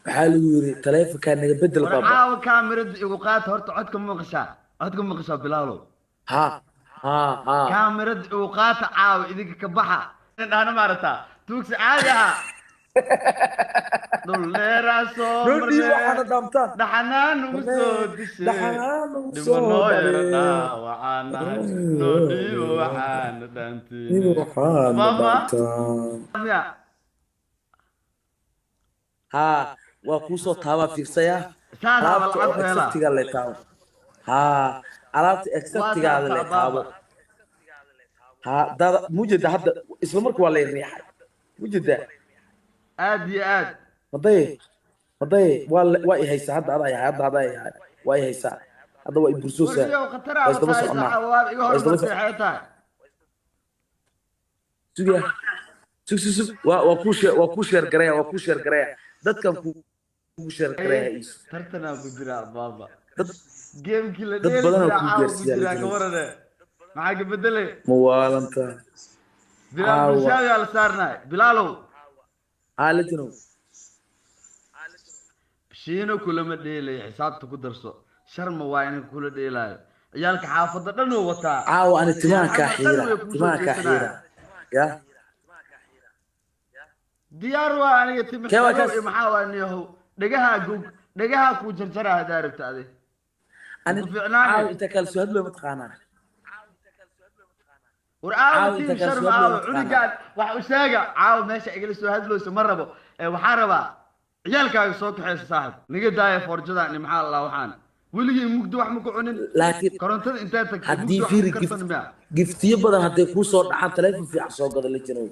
حالو يري تليفون كان نبدل بابا ورعاو كاميرا يوقات هرت عدكم مقشا بلالو ها ها كاميرا يوقات عاو إذا كبحة أنا ما رتا توكس عادها دوليرا نودي سومرني وحنا دامتان دحنان مرني وسودشي دحنان دمنو وصودري يرنا وعنا نودي وحنا دانتيني وحنا ماما دامتان يا ها وكوسو تابا فيكسيا ساسا alaabta oo بالعب هلا acceptiga la taabo ها alaabta acceptiga la واتاسا taabo بابا ها dad mujida hadda isla markii waa la riixay mujida ادي اد maday waa i haysaa hadda waa i haysaa hadda waa i bursoosaa ورنيو waa خطرها isdaba وتايسا soconaa عواب إيغا waa isdaba هرمرتي حياتها sugaya sug waa ku sheer gareeya dadkan ku sheer gareeya ايه isu ترتنا كجرا بابا dad جيم كلا dad ديل badan oo جرا ku عاو gaarsiiyaa la كجرا jiray كورنا معاك بدلي mawaalanta بلال caawa برشاوي على صارنا بلالو xaaladinu شينو كل ما ديلي حسابته كدرسو شرم واين كل ديلاي عيالك حافظ دنو وتا caawa ani يا timahan kaa حمر دن xiira ويكوسو timahan kaa xiira جيسنا ya ديار وانا يتم kee waa حيرو kaas إيه محاواني هو دقها كو جرجرها داربت هذه ani وكو caawa فعناني inta kale soo hadloo mataqaanaa ورعاو caawa inta تيم kale شرم soo hadloo عاو mataqaanaa عنقاد وحوشاقة عاو ماشي اجلسوا هدلوس مربو وحاربا عيالك سوق حيس صاحب نقد داية فرجدا اني محال الله وحان ولي مقدو wax muku cunin laakiin korontada inta tagtay haddii mugdi wax fiiri muku karsan ma giftiyo badan hadday kuu soo dhacaan taleefon fiican soo gada la jiro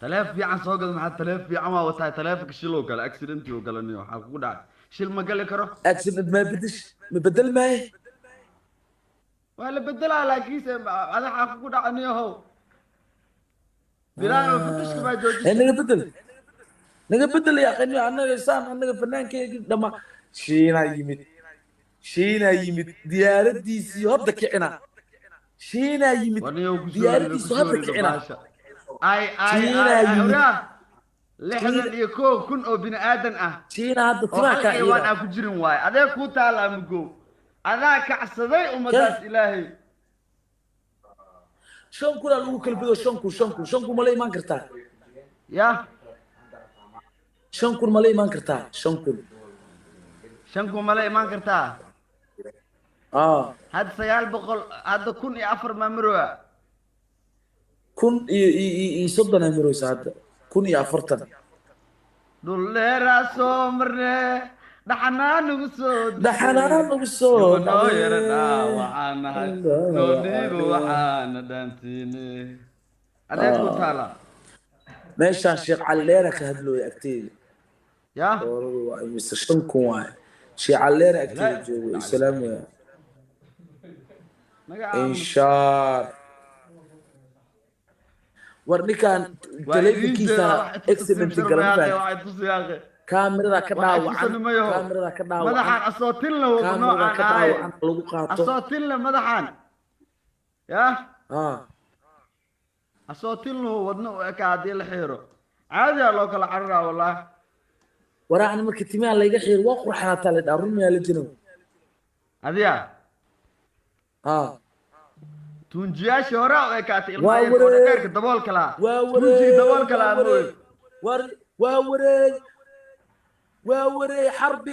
taleef fiican soo gad maxaa taleef fiican waa wataa taleefka shiloo kale accident oo galaniyo waxa kugu dhacay shil ma gali karo accident ma bedel maaye waa la bedelaa laakiinse adaxa kugu dhacaniyo how bilaal fatishka baa joojisay naga bedel yaqaani annaga saan annaga fanaankeyga dhama shiinaa yimid diyaaradiisii hadda kicina shiinaa yimid warniyo ku diyaaradiisu soo hadda rido kicina baasha ay shiinaa yimid oraa lixdan iyo koow kun oo bini aadan ah shiinaa hadda oo timaa hal kaa xayawaan xiira aan ku jirin waaye adee kuu taala mugow adaa kacsaday ummadaas ilaahay 5 kun lagu kala bido 5 kun ma la imaan kartaa ya 5 kun ma la imaan kartaa 5 kun 5 kun mala imaan kartaa اه hadda 900 hadda 1,004 maamuroa kun iyo soddon ay maraysaa hadda 1,040 dhuleeraa soo marne dhaxanaa nagu soo dhaxanaa nagu soo nimanoo yara dhacday dhaawacaan nahay noo dhiibo waxaana dhaantiine adeed ku taala meeshaan sheekh cali dheera ka hadlooya agteeda ya dooradu waa imise 5 kun waaye sheekh cali dheera agteeda joogo islaamiya inshaar war ninkaan telefonkiisa accident garan kaamirada ka dhaawacan madaxaan asootilna noocaan ahaye lagu qaato asootilna madaxaan ya ah asootilna wadna u eka haddii la xiiro caadiyaa loo kala cararaa wallahi waraacna marka timaha layga xiiro waa qurxanaataa la dhaa rumiyaa la jiro adiya ah tunjiyaashii hore u ekaatay ilmaha yarka oo dhakeerka daboolka lahaa tunjigii daboolka lahaa mooy waa wareey xarbi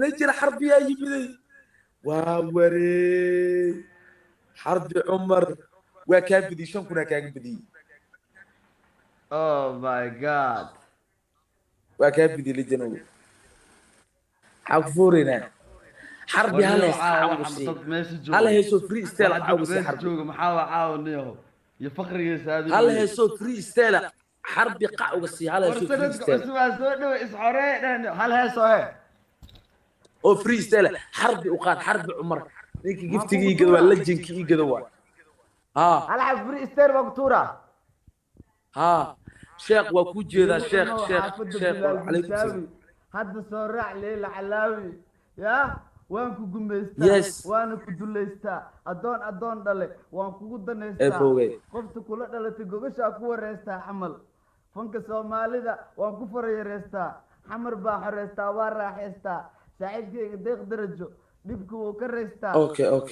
lajan xarbiyaa yimiday waa wareey xarbi cumar waa kaa bediyey 5 kunaa kaaga bediyey oh my god waa kaa bediyey lajanow maxaa ku fooreynaa حربي هلا هي سو فري ستيل عاوز حرب جوج محاوى عاونيه يا فقري يا سادي هلا هي سو فري ستيل حربي قاع وسي هلا سو فري ستيل هلا هي سو هي او فري ستيل حربي وقاد حرب عمر ديك جفتي قدوا لجنكي قدوا ها هلا فري ستيل مقطوره ها شيخ وكو جيدا شيخ عليكم السلام هذا سرع ليل علاوي يا waan ku gumaystaa waana ku duleystaa adoon dhale waan kugu danaystaa qofta kula dhalatay gogashaa ku wareystaa xamal fanka soomaalida waan ku farayareystaa xamar baa xoreystaa waa raaxaystaa saaxiibkayga deeq darajo dhibku wuu ka reystaa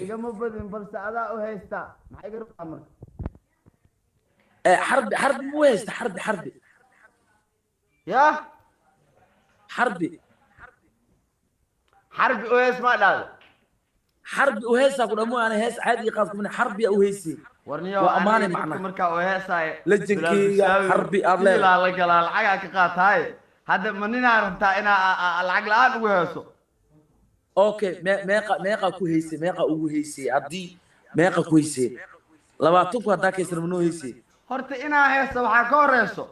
igama badin balse adaa u haystaa maxay iga rabtaa marka حرب مو هيست حرب يا حرب اويس ما دال حرب اوهيس اقول مو انا هيس عادي قاصكم من حرب يا اوهيسي ورنيو وامانه معنا مركا اوهيساي لجنكي حربي ارلي لا لا لا العقا كقاتاي هذا مننا رنتا انا العقل ان اوهيسو اوكي ميقا كوهيسي ميقا اوهيسي عدي ميقا كوهيسي لما تبقى هداك يسر منو هيسي horta inaa heesto waxaa ka horeyso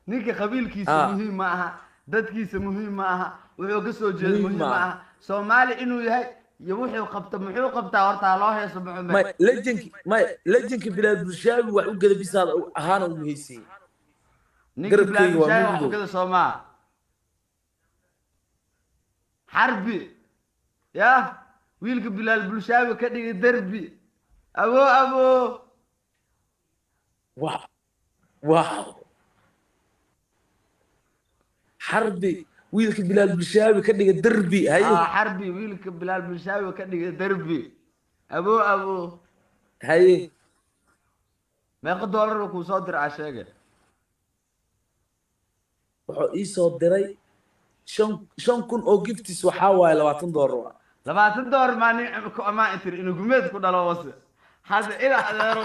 ninka qabiilkiisa muhiim ma aha dadkiisa muhiim ma aha wuxuu ka soo jeedo muhiim ma aha Soomaali inuu yahay iyo wuxuu qabto muxuu qabtaa horta loo heeso maxamed lejanki bilaad bulshaabi wax u gada bisaad ahaan u muhiimsi ninka bilaad bulshaabi wax u gada Soomaa harbi ya wiilka bilaad bulshaabi ka dhigay darbi abo واو حربي ويلك بلال بالشاوي كدغ دربي هي حربي ويلك بلال بالشاوي كدغ دربي ابو هي ما $1 ku soo dir ashayga wuxuu ii soo diray 5,000 oo giftis waxa waay $20 $20 maani ku ama intir inuu gumeed ku dhalo wasi hada ila adeero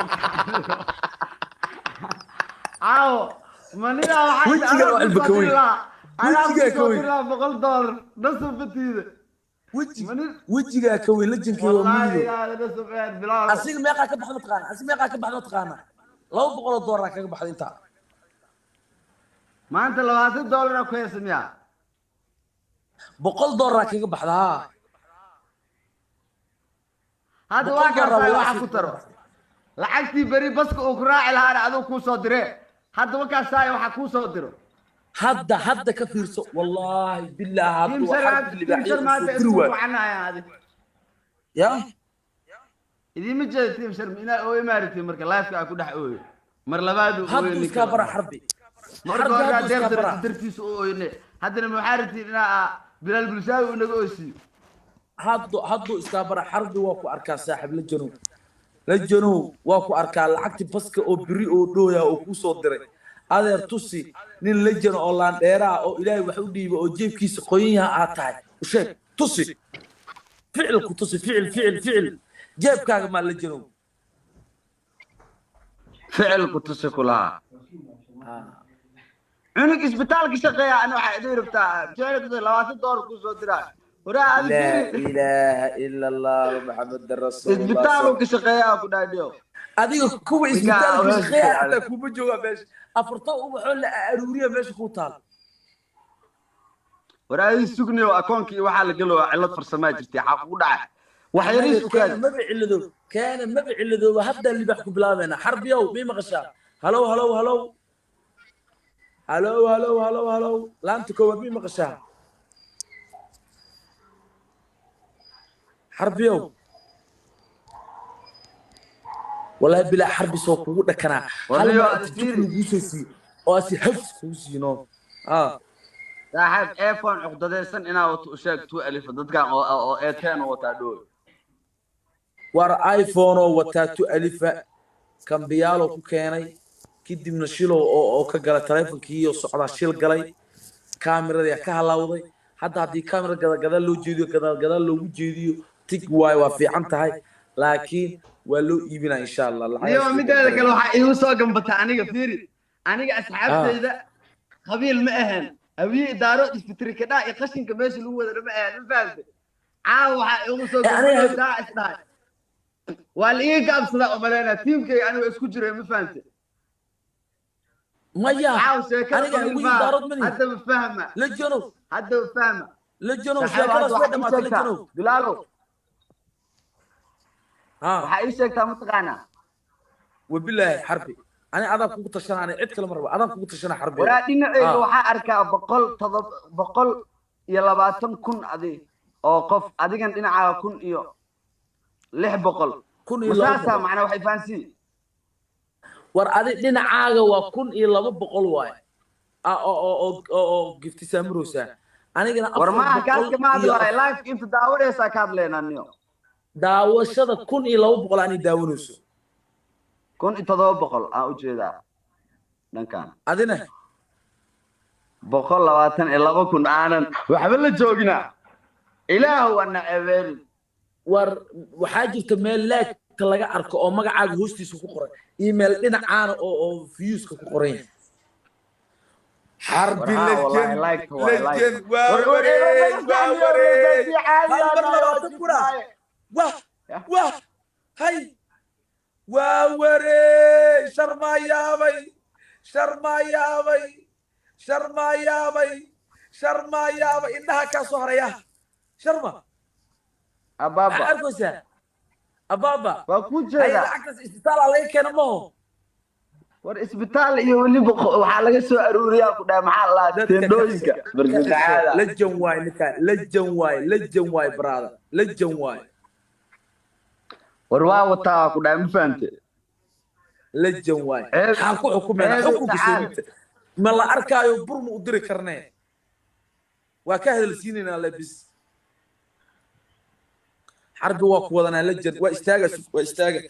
عاو منينا واحد وجهك البكوي وجهك كوي $100 نصف بتيده وجهك كوي لجنك والله يا نصف بلال اسيق ميقا كبخد تقانا اسيق ميقا كبخد تقانا $200 كا بخد انت ما انت $20 كويس ميا $100 كا بخدها هذا واحد كتر lacagtii bari baska oo ku raaci lahaa adoo ku soo diray hadda wakaasaay waxa ku soo diro hadda ka fiirso wallahi billahi hadda ya idii ma jeedtiin sharmina oo imaartii marka live ka ku dhax ooyo mar labaad oo hadda iska bara harbi marka hore dartiis oo ooyne haddana muxaariti inaa bilal bulshaawi uu naga oosi hadda iska bara harbi waa ku arkaa saaxib la janow waa ku arkaa lacagti baska oo biri oo dhooya oo ku soo diray adeer tusi nin la jano oo laan dheeraa oo ilaahay wax u dhiibo oo jeebkiisa qoyanyaha aad tahay u sheeg tusi ficilku tusi ficil jeebkaaga ma la janow ficilku tusi kulaha cunug isbitaalka shaqeeya ana waxa idin rabtaa jeelada $20 ku soo diraa لا إله إلا الله محمد رسول الله اسبتالو كشقيا ku dhaadhiyo adiga kuwa isbitaalka shaqeeya hada kuba jooga meesha afarta u wuxuu la aruuriyo meesha ku taal waraay sugniyo akoonkii waxa la galo cilad farsamo jirtay xaq u dhacay wax yariis u keen ma bicilado hadda li bax ku bilaabena xarbiyow mi maqashaa halo laanta koowaad mi maqashaa حربيو والله بلا حرب سوق ودكنا والله تجيسي او اسي حفص كوسينو صاحب ايفون عقدديسن انا وتو شيك 2000 dadkan oo eeteen wata dhow war iphone oo wata 2000 kan biyaalo ku keenay kidibna shilo oo ka gala taleefankii iyo socda shil galay kaamirada ka halawday hadda hadii kaamirada gada loo jeediyo gada loogu jeediyo tig waay waa fiican tahay laakiin waa loo iibinaa insha Allah iyo mideeda kale waxa igu soo gambata aniga fiiri aniga asxaabteyda qabiil ma ahan awiye daaro isbitrika dhaa iyo qashinka meesha lagu wada ma ahan fahamtay caaw waxa igu soo gambata isdhaay waa la iga absada oo maleena teamkay aniga isku jiray ma fahamtay maya aniga awiye daaro hadda ma fahma la jano hadda fahma la jano sheekada soo dhamaatay la jano bilaalo waxa ay sheegtaa mataqaana wabillahi harbi ani adag kugu tashana ani cid kale marba adag kugu tashana harbi wala dhinacayga waxa arkaa 120,000 adi oo qof adigan dhinacaaga 1,600 masaasa macna waxay faansi war adi dhinacaaga waa 1,200 waay oo gifti saamurosa anigana war afar maaha boqol kaaska ma iyo hadlaay live inta daawadaysaa ka hadlaynaa niyo daawashada 1200 ani daawanayso 1700 aan u jeedaa dhankan adina 122,000 aanan waxba la joognaa ilaahu ana abeel war waxaa jirta meel laagta laga arko oo magacaaga hoostiisa ku qoran email dhinacaana oo viewska ku qoran yahay حرب لجن لجن واه واه هاي واوري شرما يا بي شرما يا بي شرما يا بي شرما يا بي انها كسهره يا شرما ابابا اركوسا ابابا وكوجا هاي العكس استطال عليك انا مو war isbitaal iyo waliba waxa laga soo aruuriyaa ku dhaay maxaa la teendooyinka barkadaada lejan waay ninka lejan waay brother lejan waay war waa wataa ku dhaay ma fahamtay lejan waay xaan ku xukumeena xukunka sheegta ma la arkaayo burma u diri karnaa waa ka hadalsiinayna labis حرب waa ku wadanaa lejan waa istaaga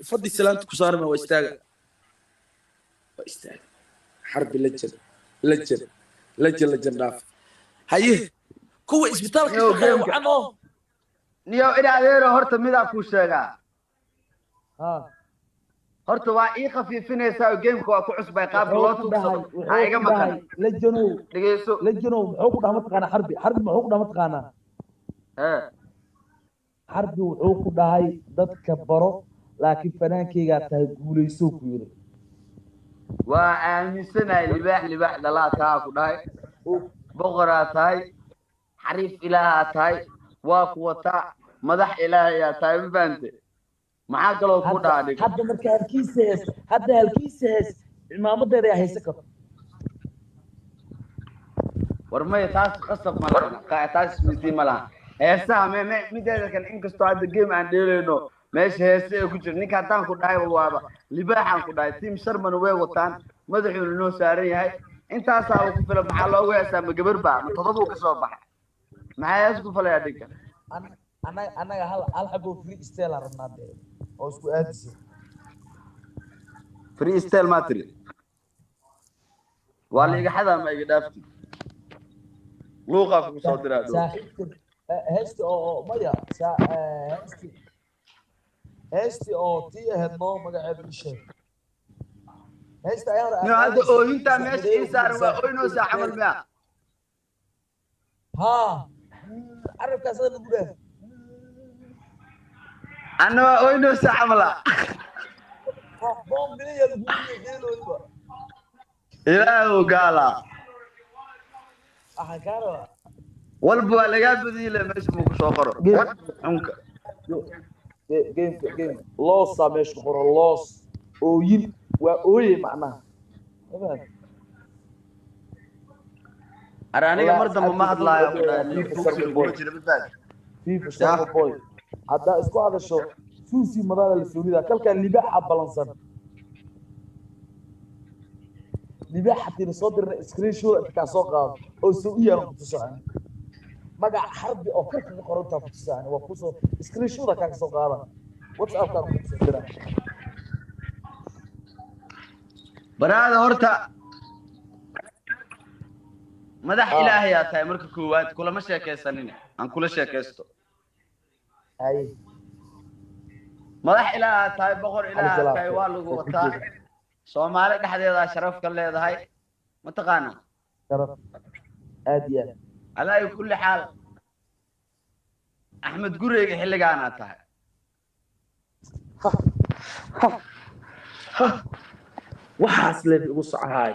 fadhi salaanta ku saarma waa istaaga استاذ حرب لجن داف هاي كو اسبيتال كشقه وعنو niyo ina adeero horta mida ku sheega horta waa ii khafiifinaysaa gameka waa ku cusbay qaabka loo tuursado ha iga maqan lejano dhigeyso lejano muxuu ku dhaama taqaana xarbi muxuu ku dhaama taqaana xarbi wuxuu ku dhahay dadka baro laakiin fanaankeyga tahay guuleyso ku yiri waa aaminsanay libaax dhalaa taa ku dhahay boqoraa tahay xariif ilaaha tahay waa ku wata madax ilaahay tahay ma fahamtay maxaa kaloo ku dhaadhay hadda marka halkiisa hees imaamadeeda ay haysan karto war may taas qasab ma laha taas midii ma laha heesaha mideeda kan inkastoo hadda game aan dheelayno meesha heese ay ku jira ninka haddaan ku dhahay waaba libaaxaan ku dhahay tiim sharman way wataan madaxuuna noo saaran yahay intaasaa ku filan maxaa loogu heesaa ma gabar baa ma todobuu ka soo baxay maxaa hees ku falaya dhinka anaga hal xabo free style rabnaa dee oo isku aadisay free style ma tiri waa liiga xadaa ma iga dhaafti luuqaa ku soo diraa heesti oo maya heesti oo tii ahayd noo magaceedu isheeg heesta ayaan hadda ooyintaa meesha ii saaran waa ooynoosaa camal miya haa carabkaas ada lagu dhaaf anna waa ooynoosaa camala boombiliya lagu yeelooyba ilaahu gaala waxaan kaa rabaa walba waa lagaa badiyile meesha muu kusoo qoro xunka game loosa meesha qoro loos ooyin waa ooye macnaha ara aniga mar dambe ma hadlaayo FIFA boy haddaa isku hadasho suusi madaala la soonida kalkaa libaaxa balansan libaaxa tina soo dirna screenshot kaa soo qaado oo soo u yaalan kutusaan magac xarbi oo korka ka qorantaa kutusaan waa kusoo screenshot kaa soo qaada whatsapp kaa kutusoo dira baraada horta madax ilaahay yaa tahay marka koowaad kulama sheekaysanin aan kula sheekaysto ay madax ilaahay tahay boqor ilaahay tahay waa lagu wataa Soomaali dhexdeeda sharaf ka leedahay ma taqaana sharaf aad iyo aad ala ay kulli xaal Axmed Gureyga xilligaana tahay waxaas leeb ugu socahay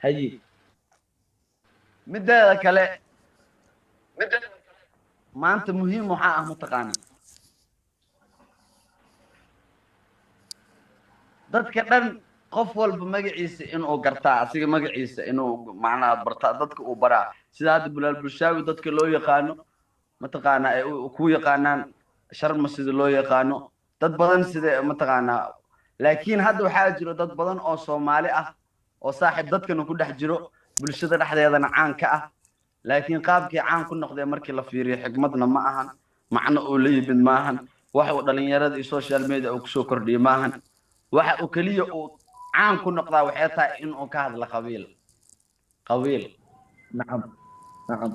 haye mideeda kale maanta muhiim waxa ah ma taqaana dadka dhan qof walba magaciisa inuu gartaa asiga magaciisa inuu macnaha barta dadka uu baraa sida hadda Bulaal Bulshaawi dadka loo yaqaano ma taqaana ay ku yaqaanaan sharma sida loo yaqaano dad badan sida ma taqaana laakiin hadda waxaa jiro dad badan oo Soomaali ah oo saaxiib dadkana ku dhex jiro bulshada dhexdeedana caan ka ah laakiin qaabkii caan ku noqday markii la fiiriyo xigmadna ma ahan macno uu la yimid maahan waxa uu dhalinyarada iyo social media uu kusoo kordhiyey maahan waxa uu keliya uu caan ku noqdaa waxay tahay in uu ka hadla qabiil nacam nacam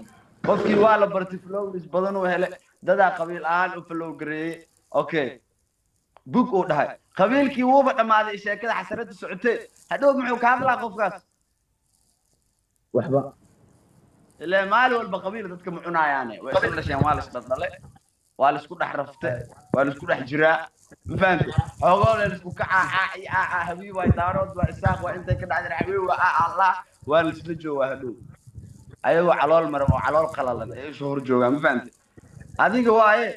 qofkii waa la bartay flowlis badan uu hele dadaa qabiil ahaan u flow gareeyey okay bug uu dhahay qabiilkii wuuba dhammaaday sheekada xasarada socotee hadhow muxuu ka hadlaa qofkaas waxba ilaa maalin walba qabiil dadka ma cunayaane way isku dhasheen waa la isdhaldhale waa la isku dhex rafte waa la isku dhex jiraa ma fahamte xoogoo la isku kacaa habiib waa daarood waa isaaq waa intay ka dhacdeen habiib waa allah waa la isla joogaa hadhow ayagoo calool maran oo calool qalalan ee isoo hor joogaan ma fahamte adiga waaye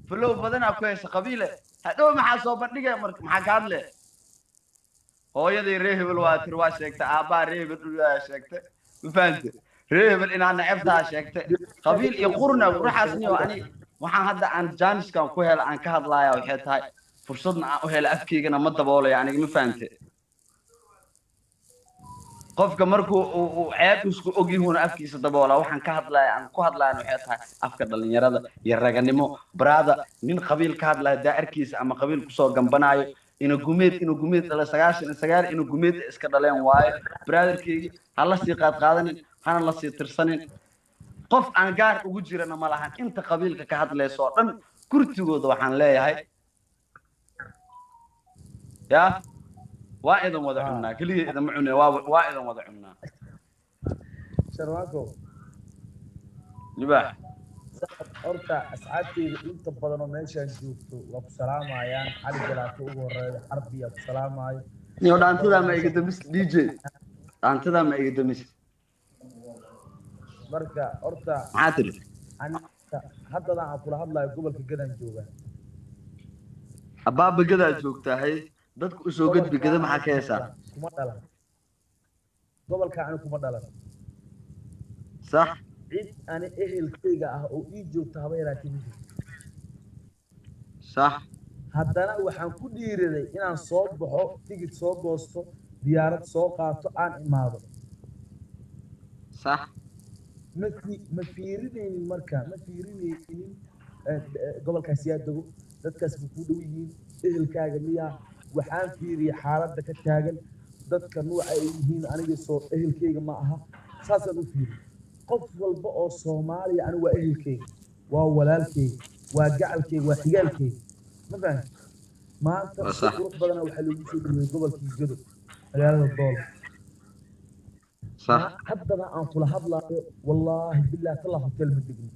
flow badanaa ku hesha qabiile hadhow maxaa soo bandhigaya marka maxaa ka hadle hooyadii ree hebel waa tir waa sheegtay aabbaa ree hebel waa sheegtay ma fahamte ree hebel inaa necebtaa sheegtay qabiil iyo qurna ruuxaasniyo ani waxaan hadda aan jaaniskan ku hela aan ka hadlaaya waxay tahay fursadna aan u hela afkeygana ma daboolaya aniga ma fahamte qofka markuu uu ceeb isku ogyihuuna afkiisa daboola waxaan ka hadlaya aan ku hadlayan waxay tahay afka dhalinyarada iyo raganimo brada nin qabiil ka hadlaya daa'irkiisa ama qabiil kusoo gambanaayo inuu gumeed dhala 99 inuu gumeed iska dhaleen waaye brotherkeygi ha la sii qaadanin hana la sii tirsanin qof aan gaar ugu jirana ma lahan inta qabiilka ka hadlayso oo dhan kurtigooda waxaan leeyahay ya waa idan wada cunaa kaliya idan ma cunaa waa idan wada cunaa sharwaako libaax horta asxaabteyda inta badan oo meeshaan joogto waa ku salaamayaan cali jalaato ugu horeeya xarbiya ku salaamayo niyo dhaantada ma iga damis DJ dhaantada ma iga damis marka horta maxaa tiri haddadan aan kula hadlayo gobolka gadan joogaa abaaba gadaa joogtahay dadku u soo gudbi gada maxaa ka heesaa kuma dhalan gobolka ani kuma dhalan sax cid ani ehelkayga ah oo ii joogta haba yaraatee sax haddana waxaan ku dhiiraday inaan soo baxo tigid soo goosto diyaarad soo qaato aan imaado sax ma fiirinaynin marka ma fiirinaynin gobolkaas yaa dego dadkaas ma ku dhow yihiin ehelkaaga miyaa waxaan fiiriyay xaaladda ka taagan dadka nuuca ay yihiin aniga soo ehelkayga ma aha saasaan u fiiriyay qof walba oo Soomaaliya aniga waa ehelkayga waa walaalkayga waa gacalkayga waa xigaalkayga ma fahamtay maanta qurux badan waxa lagu soo dhigay gobolkii Gadow magaalada Dool صح haddana aan kula hadlaayo wallaahi billahi tallah hotel ma degno